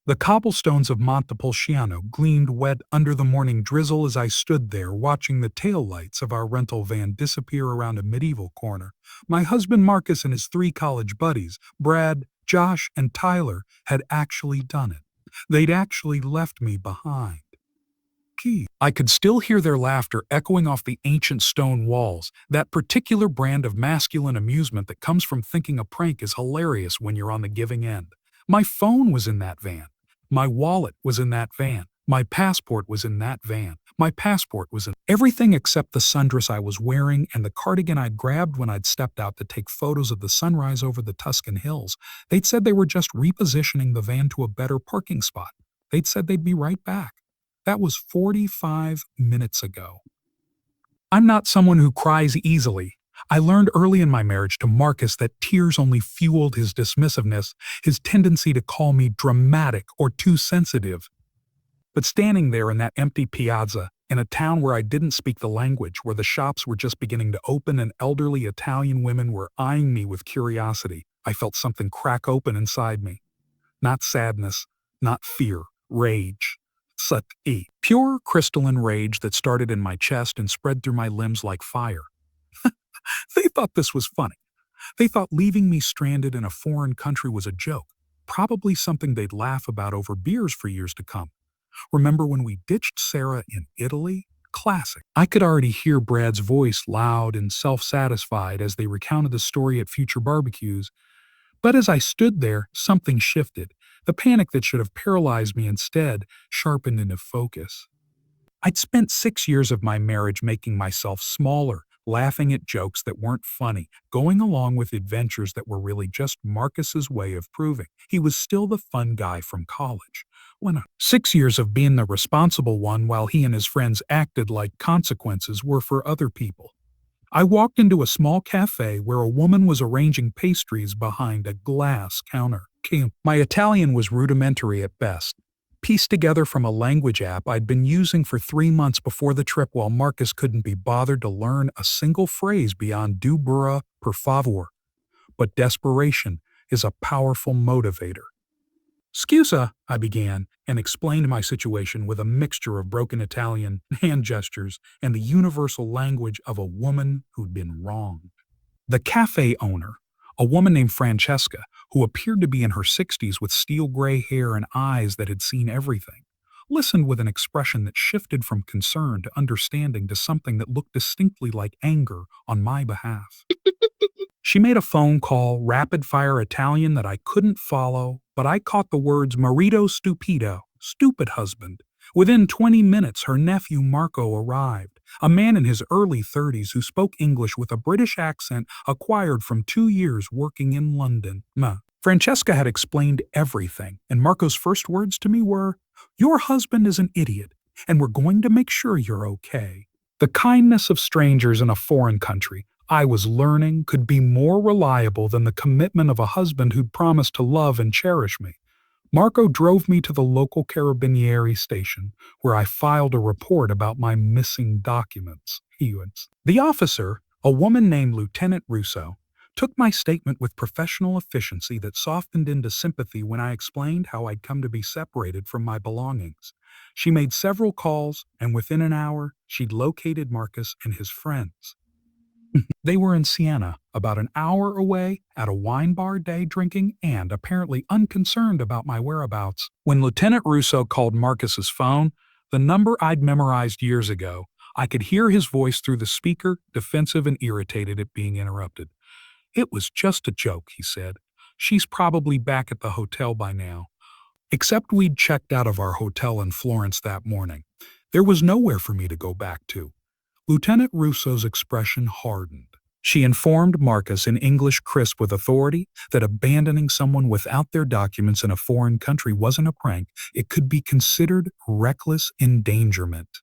The cobblestones of Montepulciano gleamed wet under the morning drizzle as I stood there watching the taillights of our rental van disappear around a medieval corner. My husband Marcus and his 3 college buddies, Brad, Josh, and Tyler, had actually done it. They'd actually left me behind. I could still hear their laughter echoing off the ancient stone walls, that particular brand of masculine amusement that comes from thinking a prank is hilarious when you're on the giving end. My phone was in that van. My wallet was in that van. My passport was in that van. My passport was in everything except the sundress I was wearing and the cardigan I'd grabbed when I'd stepped out to take photos of the sunrise over the Tuscan hills. They'd said they were just repositioning the van to a better parking spot. They'd said they'd be right back. That was 45 minutes ago. I'm not someone who cries easily. I learned early in my marriage to Marcus that tears only fueled his dismissiveness, his tendency to call me dramatic or too sensitive. But standing there in that empty piazza, in a town where I didn't speak the language, where the shops were just beginning to open and elderly Italian women were eyeing me with curiosity, I felt something crack open inside me. Not sadness, not fear, rage. Such a pure crystalline rage that started in my chest and spread through my limbs like fire. They thought this was funny. They thought leaving me stranded in a foreign country was a joke, probably something they'd laugh about over beers for years to come. Remember when we ditched Sarah in Italy? Classic. I could already hear Brad's voice loud and self-satisfied as they recounted the story at future barbecues. But as I stood there, something shifted. The panic that should have paralyzed me instead sharpened into focus. I'd spent 6 years of my marriage making myself smaller, laughing at jokes that weren't funny, going along with adventures that were really just Marcus's way of proving he was still the fun guy from college. 6 years of being the responsible one while he and his friends acted like consequences were for other people. I walked into a small cafe where a woman was arranging pastries behind a glass counter. My Italian was rudimentary at best, pieced together from a language app I'd been using for 3 months before the trip while Marcus couldn't be bothered to learn a single phrase beyond "du burra, per favor." But desperation is a powerful motivator. "Scusa," I began, and explained my situation with a mixture of broken Italian, hand gestures, and the universal language of a woman who'd been wronged. The cafe owner, a woman named Francesca, who appeared to be in her 60s with steel gray hair and eyes that had seen everything, listened with an expression that shifted from concern to understanding to something that looked distinctly like anger on my behalf. She made a phone call, rapid-fire Italian that I couldn't follow, but I caught the words "marito stupido," stupid husband. Within 20 minutes, her nephew Marco arrived, a man in his early 30s who spoke English with a British accent acquired from 2 years working in London. Francesca had explained everything, and Marco's first words to me were, "Your husband is an idiot, and we're going to make sure you're okay." The kindness of strangers in a foreign country, I was learning, could be more reliable than the commitment of a husband who'd promised to love and cherish me. Marco drove me to the local carabinieri station, where I filed a report about my missing documents. The officer, a woman named Lieutenant Russo, took my statement with professional efficiency that softened into sympathy when I explained how I'd come to be separated from my belongings. She made several calls, and within an hour, she'd located Marcus and his friends. They were in Siena, about an hour away, at a wine bar day drinking and apparently unconcerned about my whereabouts. When Lieutenant Russo called Marcus's phone, the number I'd memorized years ago, I could hear his voice through the speaker, defensive and irritated at being interrupted. "It was just a joke," he said. "She's probably back at the hotel by now." Except we'd checked out of our hotel in Florence that morning. There was nowhere for me to go back to. Lieutenant Russo's expression hardened. She informed Marcus in English crisp with authority that abandoning someone without their documents in a foreign country wasn't a prank, it could be considered reckless endangerment.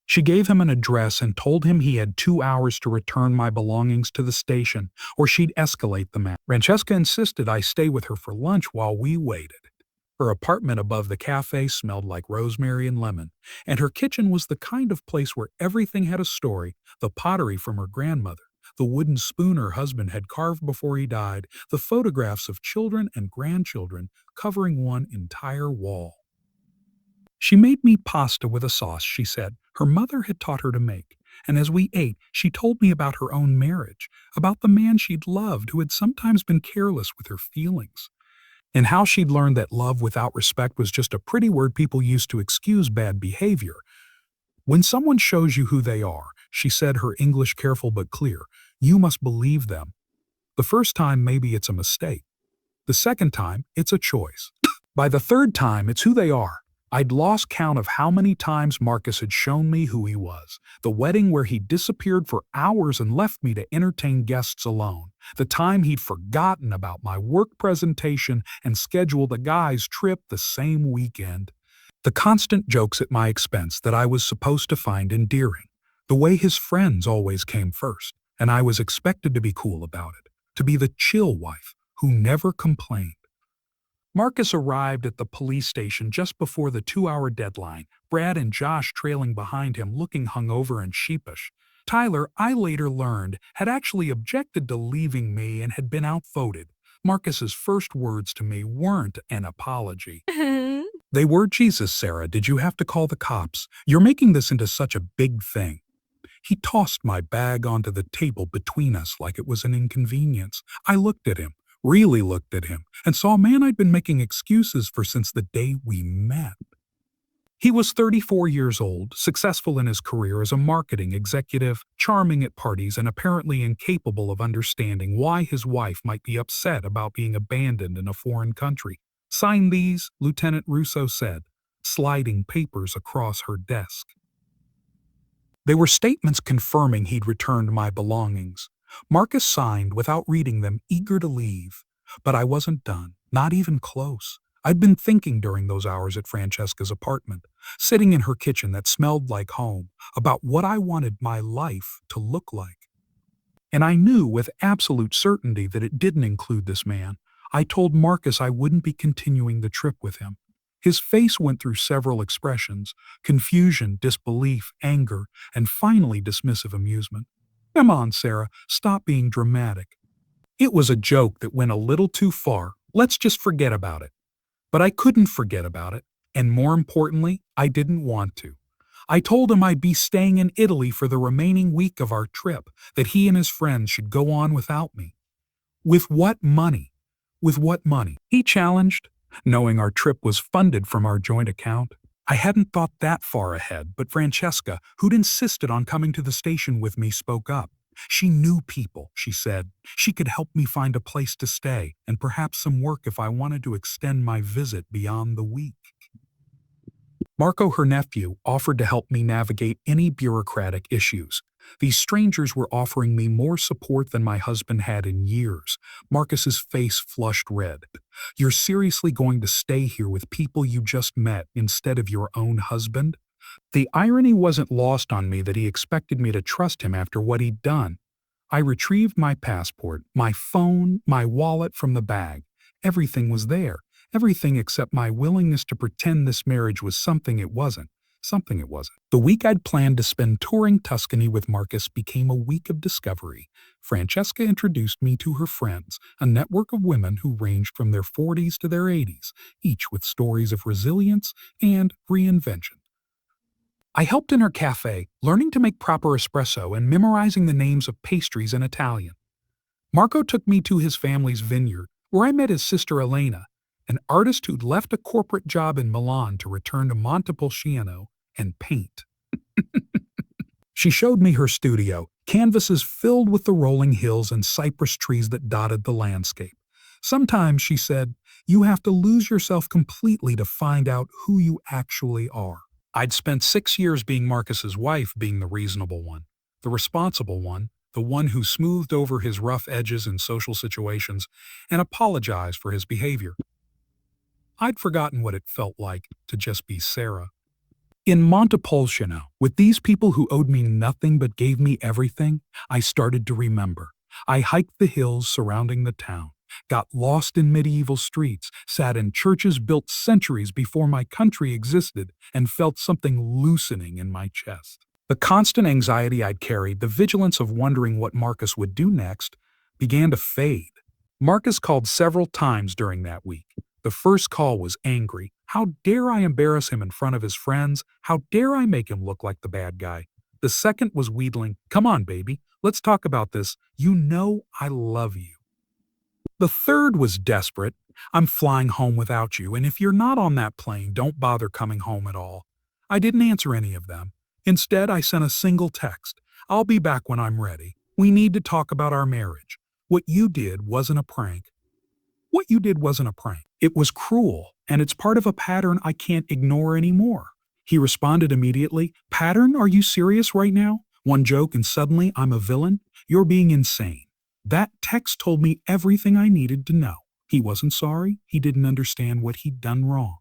She gave him an address and told him he had 2 hours to return my belongings to the station, or she'd escalate the matter. Francesca insisted I stay with her for lunch while we waited. Her apartment above the cafe smelled like rosemary and lemon, and her kitchen was the kind of place where everything had a story, the pottery from her grandmother, the wooden spoon her husband had carved before he died, the photographs of children and grandchildren covering one entire wall. She made me pasta with a sauce, she said, her mother had taught her to make. And as we ate, she told me about her own marriage, about the man she'd loved who had sometimes been careless with her feelings, and how she'd learned that love without respect was just a pretty word people used to excuse bad behavior. When someone shows you who they are, she said, her English careful but clear, you must believe them. The first time, maybe it's a mistake. The second time, it's a choice. By the third time, it's who they are. I'd lost count of how many times Marcus had shown me who he was. The wedding where he disappeared for hours and left me to entertain guests alone. The time he'd forgotten about my work presentation and scheduled a guy's trip the same weekend. The constant jokes at my expense that I was supposed to find endearing. The way his friends always came first, and I was expected to be cool about it, to be the chill wife who never complained. Marcus arrived at the police station just before the 2-hour deadline, Brad and Josh trailing behind him looking hungover and sheepish. Tyler, I later learned, had actually objected to leaving me and had been outvoted. Marcus's first words to me weren't an apology. They were, Jesus, Sarah, did you have to call the cops? You're making this into such a big thing. He tossed my bag onto the table between us like it was an inconvenience. I looked at him. Really looked at him, and saw a man I'd been making excuses for since the day we met. He was 34 years old, successful in his career as a marketing executive, charming at parties, and apparently incapable of understanding why his wife might be upset about being abandoned in a foreign country. Sign these, Lieutenant Russo said, sliding papers across her desk. They were statements confirming he'd returned my belongings. Marcus signed without reading them, eager to leave. But I wasn't done, not even close. I'd been thinking during those hours at Francesca's apartment, sitting in her kitchen that smelled like home, about what I wanted my life to look like. And I knew with absolute certainty that it didn't include this man. I told Marcus I wouldn't be continuing the trip with him. His face went through several expressions: confusion, disbelief, anger, and finally dismissive amusement. Come on, Sarah, stop being dramatic. It was a joke that went a little too far. Let's just forget about it. But I couldn't forget about it, and more importantly, I didn't want to. I told him I'd be staying in Italy for the remaining week of our trip, that he and his friends should go on without me. With what money? With what money? He challenged, knowing our trip was funded from our joint account. I hadn't thought that far ahead, but Francesca, who'd insisted on coming to the station with me, spoke up. She knew people, she said. She could help me find a place to stay, and perhaps some work if I wanted to extend my visit beyond the week. Marco, her nephew, offered to help me navigate any bureaucratic issues. These strangers were offering me more support than my husband had in years. Marcus's face flushed red. You're seriously going to stay here with people you just met instead of your own husband? The irony wasn't lost on me that he expected me to trust him after what he'd done. I retrieved my passport, my phone, my wallet from the bag. Everything was there. Everything except my willingness to pretend this marriage was something it wasn't. The week I'd planned to spend touring Tuscany with Marcus became a week of discovery. Francesca introduced me to her friends, a network of women who ranged from their 40s to their 80s, each with stories of resilience and reinvention. I helped in her cafe, learning to make proper espresso and memorizing the names of pastries in Italian. Marco took me to his family's vineyard, where I met his sister Elena, an artist who'd left a corporate job in Milan to return to Montepulciano and paint. She showed me her studio, canvases filled with the rolling hills and cypress trees that dotted the landscape. Sometimes, she said, you have to lose yourself completely to find out who you actually are. I'd spent 6 years being Marcus's wife, being the reasonable one, the responsible one, the one who smoothed over his rough edges in social situations and apologized for his behavior. I'd forgotten what it felt like to just be Sarah. In Montepulciano, with these people who owed me nothing but gave me everything, I started to remember. I hiked the hills surrounding the town, got lost in medieval streets, sat in churches built centuries before my country existed, and felt something loosening in my chest. The constant anxiety I'd carried, the vigilance of wondering what Marcus would do next, began to fade. Marcus called several times during that week. The first call was angry. How dare I embarrass him in front of his friends? How dare I make him look like the bad guy? The second was wheedling, "Come on, baby, let's talk about this. You know I love you." The third was desperate. "I'm flying home without you, and if you're not on that plane, don't bother coming home at all." I didn't answer any of them. Instead, I sent a single text. "I'll be back when I'm ready. We need to talk about our marriage. What you did wasn't a prank. What you did wasn't a prank. It was cruel, and it's part of a pattern I can't ignore anymore." He responded immediately, "Pattern? Are you serious right now? One joke and suddenly I'm a villain? You're being insane." That text told me everything I needed to know. He wasn't sorry. He didn't understand what he'd done wrong.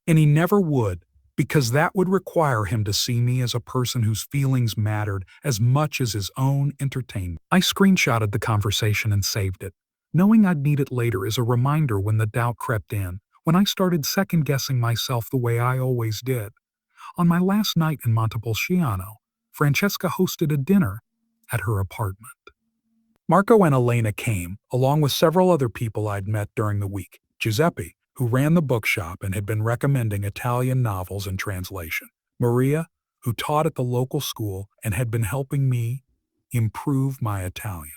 And he never would, because that would require him to see me as a person whose feelings mattered as much as his own entertainment. I screenshotted the conversation and saved it, knowing I'd need it later as a reminder when the doubt crept in, when I started second-guessing myself the way I always did. On my last night in Montepulciano, Francesca hosted a dinner at her apartment. Marco and Elena came, along with several other people I'd met during the week. Giuseppe, who ran the bookshop and had been recommending Italian novels in translation. Maria, who taught at the local school and had been helping me improve my Italian.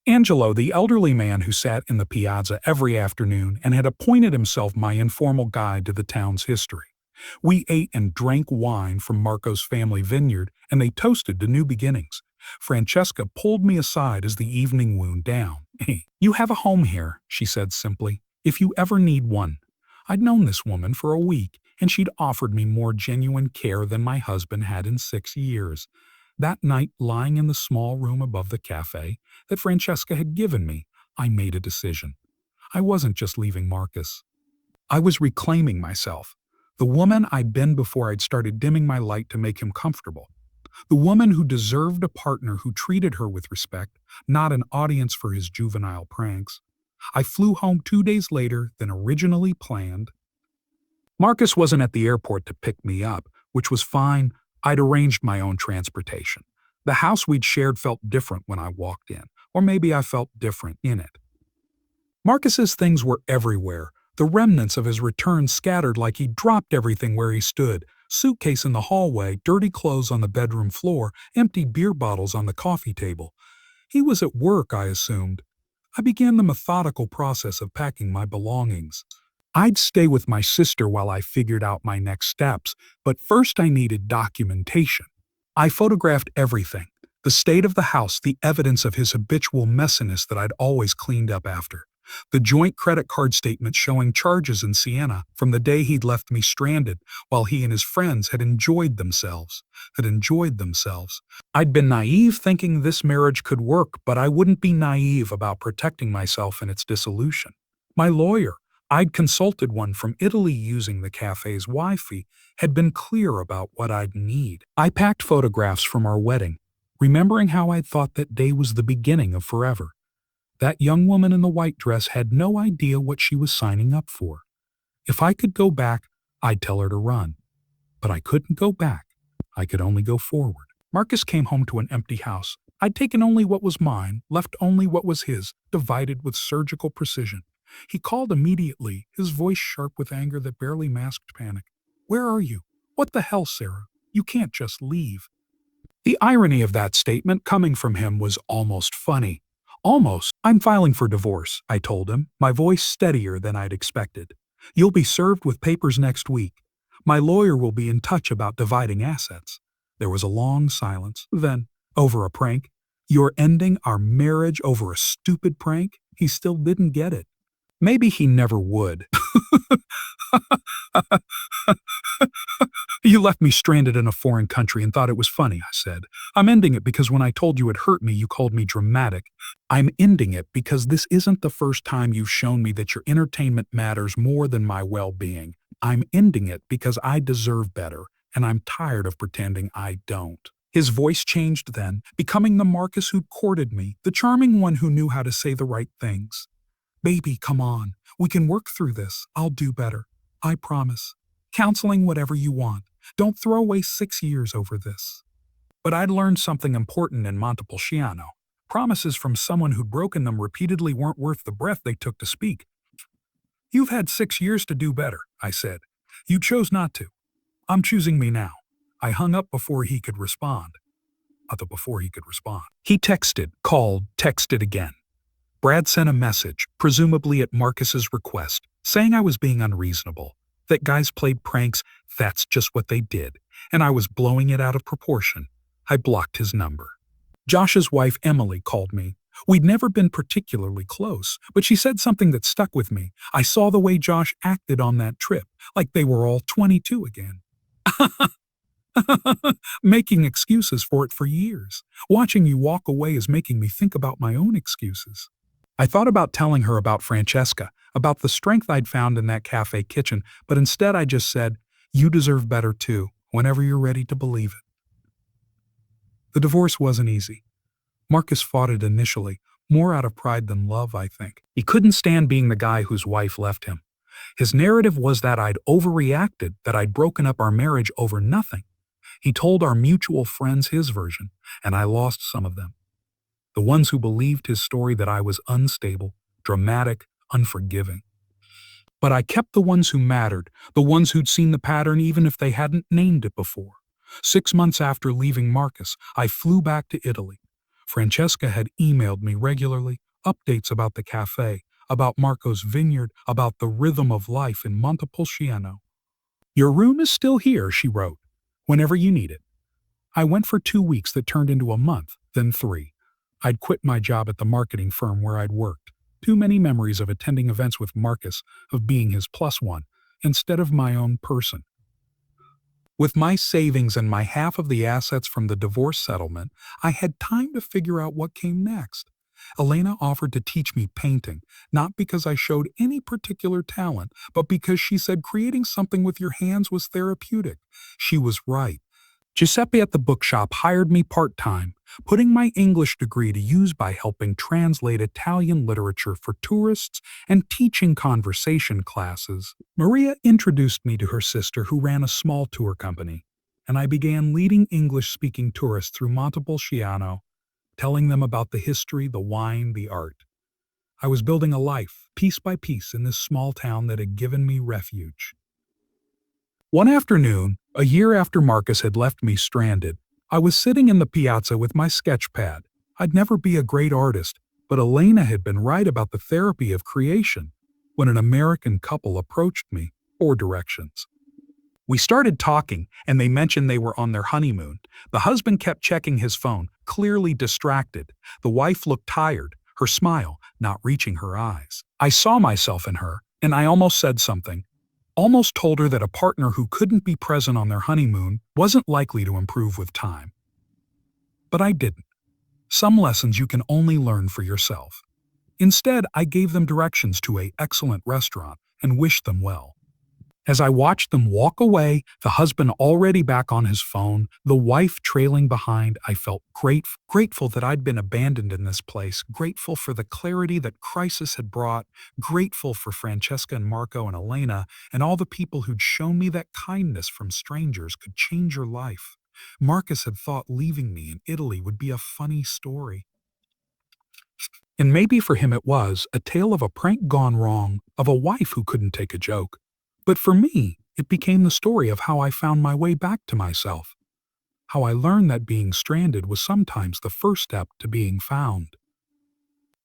Angelo, the elderly man who sat in the piazza every afternoon and had appointed himself my informal guide to the town's history. We ate and drank wine from Marco's family vineyard, and they toasted to new beginnings. Francesca pulled me aside as the evening wound down. "Hey, you have a home here," she said simply, "if you ever need one." I'd known this woman for a week, and she'd offered me more genuine care than my husband had in 6 years. That night, lying in the small room above the cafe that Francesca had given me, I made a decision. I wasn't just leaving Marcus. I was reclaiming myself. The woman I'd been before I'd started dimming my light to make him comfortable. The woman who deserved a partner who treated her with respect, not an audience for his juvenile pranks. I flew home 2 days later than originally planned. Marcus wasn't at the airport to pick me up, which was fine. I'd arranged my own transportation. The house we'd shared felt different when I walked in, or maybe I felt different in it. Marcus's things were everywhere, the remnants of his return scattered like he'd dropped everything where he stood. Suitcase in the hallway, dirty clothes on the bedroom floor, empty beer bottles on the coffee table. He was at work, I assumed. I began the methodical process of packing my belongings. I'd stay with my sister while I figured out my next steps, but first I needed documentation. I photographed everything. The state of the house, the evidence of his habitual messiness that I'd always cleaned up after. The joint credit card statement showing charges in Siena from the day he'd left me stranded while he and his friends had enjoyed themselves. I'd been naive thinking this marriage could work, but I wouldn't be naive about protecting myself in its dissolution. My lawyer, I'd consulted one from Italy using the cafe's Wi-Fi, had been clear about what I'd need. I packed photographs from our wedding, remembering how I'd thought that day was the beginning of forever. That young woman in the white dress had no idea what she was signing up for. If I could go back, I'd tell her to run. But I couldn't go back. I could only go forward. Marcus came home to an empty house. I'd taken only what was mine, left only what was his, divided with surgical precision. He called immediately, his voice sharp with anger that barely masked panic. "Where are you? What the hell, Sarah? You can't just leave." The irony of that statement coming from him was almost funny. "Almost. I'm filing for divorce," I told him, my voice steadier than I'd expected. "You'll be served with papers next week. My lawyer will be in touch about dividing assets." There was a long silence. Then, over a prank, "You're ending our marriage over a stupid prank?" He still didn't get it. Maybe he never would. "You left me stranded in a foreign country and thought it was funny," I said. "I'm ending it because when I told you it hurt me, you called me dramatic. I'm ending it because this isn't the first time you've shown me that your entertainment matters more than my well-being. I'm ending it because I deserve better, and I'm tired of pretending I don't." His voice changed then, becoming the Marcus who'd courted me, the charming one who knew how to say the right things. "Baby, come on. We can work through this. I'll do better. I promise. Counseling, whatever you want. Don't throw away 6 years over this. But I'd learned something important in Montepulciano. Promises from someone who'd broken them repeatedly weren't worth the breath they took to speak. You've had 6 years to do better, I said. You chose not to. I'm choosing me now. I hung up before he could respond. He texted, called, texted again. Brad sent a message, presumably at Marcus's request, saying I was being unreasonable, that guys played pranks, that's just what they did, and I was blowing it out of proportion. I blocked his number. Josh's wife, Emily, called me. We'd never been particularly close, but she said something that stuck with me. I saw the way Josh acted on that trip, like they were all 22 again. Making excuses for it for years. Watching you walk away is making me think about my own excuses. I thought about telling her about Francesca, about the strength I'd found in that cafe kitchen, but instead I just said, you deserve better too, whenever you're ready to believe it. The divorce wasn't easy. Marcus fought it initially, more out of pride than love, I think. He couldn't stand being the guy whose wife left him. His narrative was that I'd overreacted, that I'd broken up our marriage over nothing. He told our mutual friends his version, and I lost some of them. The ones who believed his story that I was unstable, dramatic, unforgiving. But I kept the ones who mattered, the ones who'd seen the pattern even if they hadn't named it before. 6 months after leaving Marcus, I flew back to Italy. Francesca had emailed me regularly, updates about the cafe, about Marco's vineyard, about the rhythm of life in Montepulciano. Your room is still here, she wrote, whenever you need it. I went for 2 weeks that turned into a month, then 3. I'd quit my job at the marketing firm where I'd worked. Too many memories of attending events with Marcus, of being his plus one, instead of my own person. With my savings and my half of the assets from the divorce settlement, I had time to figure out what came next. Elena offered to teach me painting, not because I showed any particular talent, but because she said creating something with your hands was therapeutic. She was right. Giuseppe at the bookshop hired me part-time, putting my English degree to use by helping translate Italian literature for tourists and teaching conversation classes. Maria introduced me to her sister who ran a small tour company, and I began leading English-speaking tourists through Montepulciano, telling them about the history, the wine, the art. I was building a life, piece by piece, in this small town that had given me refuge. One afternoon, a year after Marcus had left me stranded, I was sitting in the piazza with my sketch pad. I'd never be a great artist, but Elena had been right about the therapy of creation, when an American couple approached me, 4 directions. We started talking, and they mentioned they were on their honeymoon. The husband kept checking his phone, clearly distracted. The wife looked tired, her smile not reaching her eyes. I saw myself in her, and I almost said something. Almost told her that a partner who couldn't be present on their honeymoon wasn't likely to improve with time. But I didn't. Some lessons you can only learn for yourself. Instead, I gave them directions to an excellent restaurant and wished them well. As I watched them walk away, the husband already back on his phone, the wife trailing behind, I felt grateful that I'd been abandoned in this place, grateful for the clarity that crisis had brought, grateful for Francesca and Marco and Elena, and all the people who'd shown me that kindness from strangers could change your life. Marcus had thought leaving me in Italy would be a funny story. And maybe for him it was, a tale of a prank gone wrong, of a wife who couldn't take a joke. But for me, it became the story of how I found my way back to myself. How I learned that being stranded was sometimes the first step to being found.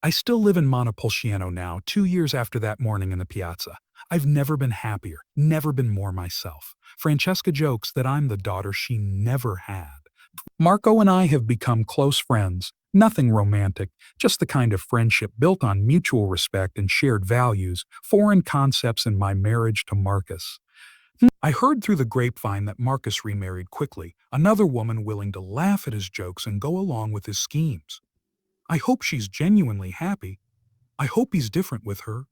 I still live in Montepulciano now, 2 years after that morning in the piazza. I've never been happier, never been more myself. Francesca jokes that I'm the daughter she never had. Marco and I have become close friends. Nothing romantic, just the kind of friendship built on mutual respect and shared values, foreign concepts in my marriage to Marcus. I heard through the grapevine that Marcus remarried quickly, another woman willing to laugh at his jokes and go along with his schemes. I hope she's genuinely happy. I hope he's different with her,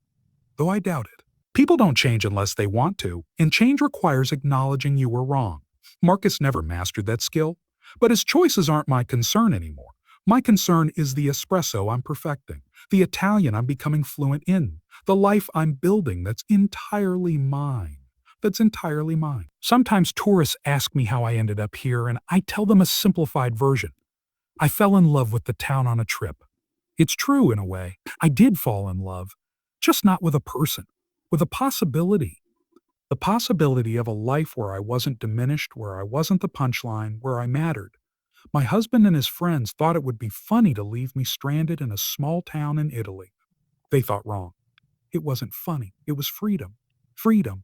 though I doubt it. People don't change unless they want to, and change requires acknowledging you were wrong. Marcus never mastered that skill, but his choices aren't my concern anymore. My concern is the espresso I'm perfecting, the Italian I'm becoming fluent in, the life I'm building that's entirely mine. that's entirely mine. Sometimes tourists ask me how I ended up here, and I tell them a simplified version. I fell in love with the town on a trip. It's true in a way. I did fall in love, just not with a person, with a possibility. The possibility of a life where I wasn't diminished, where I wasn't the punchline, where I mattered. My husband and his friends thought it would be funny to leave me stranded in a small town in Italy. They thought wrong. It wasn't funny. It was freedom. Freedom.